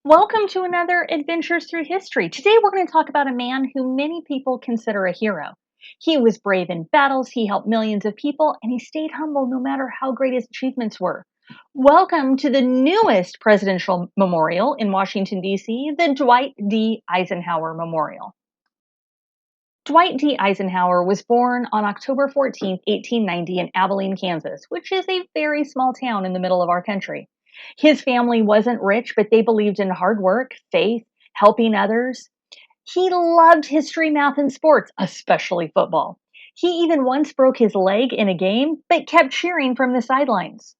Welcome to another Adventures Through History. Today we're going to talk about a man who many people consider a hero. He was brave in battles, he helped millions of people, and he stayed humble no matter how great his achievements were. Welcome to the newest presidential memorial in Washington, D.C., the Dwight D. Eisenhower Memorial. Dwight D. Eisenhower was born on October 14th, 1890, in Abilene, Kansas, which is a very small town in the middle of our country. His family wasn't rich, but they believed in hard work, faith, helping others. He loved history, math, and sports, especially football. He even once broke his leg in a game, but kept cheering from the sidelines.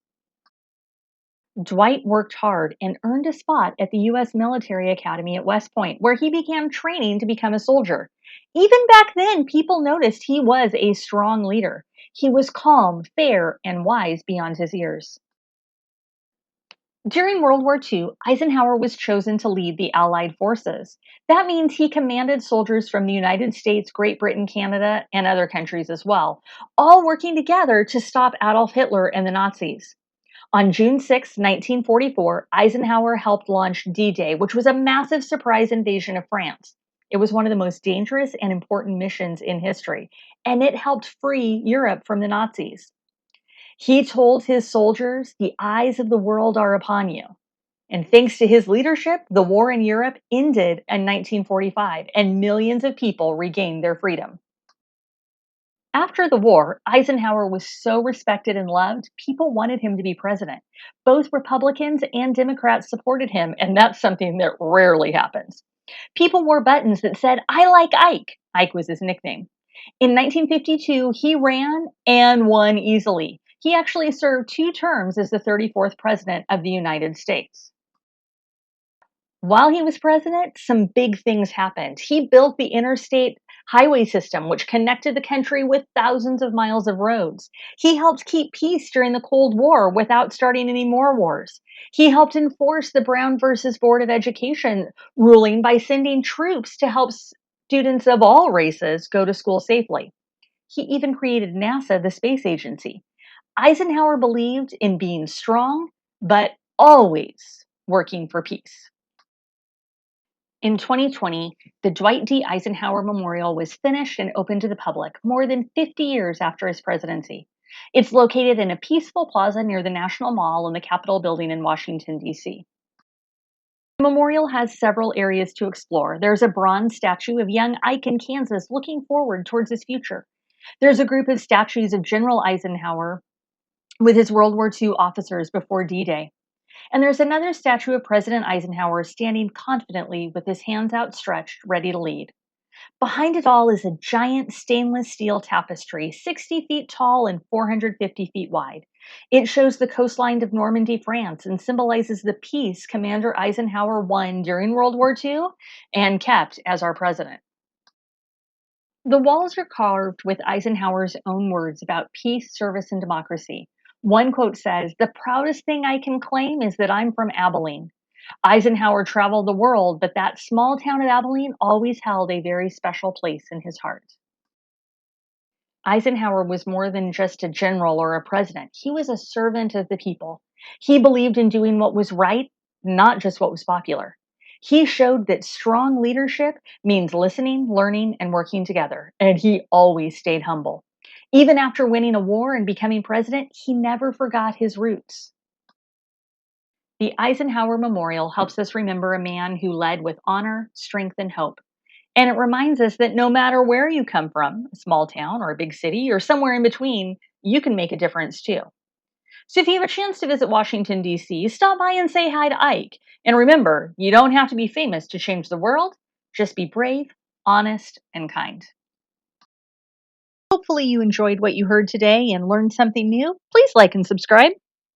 Dwight worked hard and earned a spot at the U.S. Military Academy at West Point, where he began training to become a soldier. Even back then, people noticed he was a strong leader. He was calm, fair, and wise beyond his years. During World War II, Eisenhower was chosen to lead the Allied forces. That means he commanded soldiers from the United States, Great Britain, Canada, and other countries as well, all working together to stop Adolf Hitler and the Nazis. On June 6, 1944, Eisenhower helped launch D-Day, which was a massive surprise invasion of France. It was one of the most dangerous and important missions in history, and it helped free Europe from the Nazis. He told his soldiers, "The eyes of the world are upon you." And thanks to his leadership, the war in Europe ended in 1945, and millions of people regained their freedom. After the war, Eisenhower was so respected and loved, people wanted him to be president. Both Republicans and Democrats supported him, and that's something that rarely happens. People wore buttons that said, "I like Ike." Ike was his nickname. In 1952, he ran and won easily. He actually served 2 terms as the 34th president of the United States. While he was president, some big things happened. He built the interstate highway system, which connected the country with thousands of miles of roads. He helped keep peace during the Cold War without starting any more wars. He helped enforce the Brown versus Board of Education ruling by sending troops to help students of all races go to school safely. He even created NASA, the space agency. Eisenhower believed in being strong, but always working for peace. In 2020, the Dwight D. Eisenhower Memorial was finished and opened to the public more than 50 years after his presidency. It's located in a peaceful plaza near the National Mall and the Capitol building in Washington, D.C. The memorial has several areas to explore. There's a bronze statue of young Ike in Kansas looking forward towards his future. There's a group of statues of General Eisenhower with his World War II officers before D-Day. And there's another statue of President Eisenhower standing confidently with his hands outstretched, ready to lead. Behind it all is a giant stainless steel tapestry, 60 feet tall and 450 feet wide. It shows the coastline of Normandy, France, and symbolizes the peace Commander Eisenhower won during World War II and kept as our president. The walls are carved with Eisenhower's own words about peace, service, and democracy. One quote says, "The proudest thing I can claim is that I'm from Abilene." Eisenhower traveled the world, but that small town of Abilene always held a very special place in his heart. Eisenhower was more than just a general or a president. He was a servant of the people. He believed in doing what was right, not just what was popular. He showed that strong leadership means listening, learning, and working together, and he always stayed humble. Even after winning a war and becoming president, he never forgot his roots. The Eisenhower Memorial helps us remember a man who led with honor, strength, and hope. And it reminds us that no matter where you come from, a small town or a big city or somewhere in between, you can make a difference too. So if you have a chance to visit Washington, D.C., stop by and say hi to Ike. And remember, you don't have to be famous to change the world. Just be brave, honest, and kind. Hopefully you enjoyed what you heard today and learned something new. Please like and subscribe.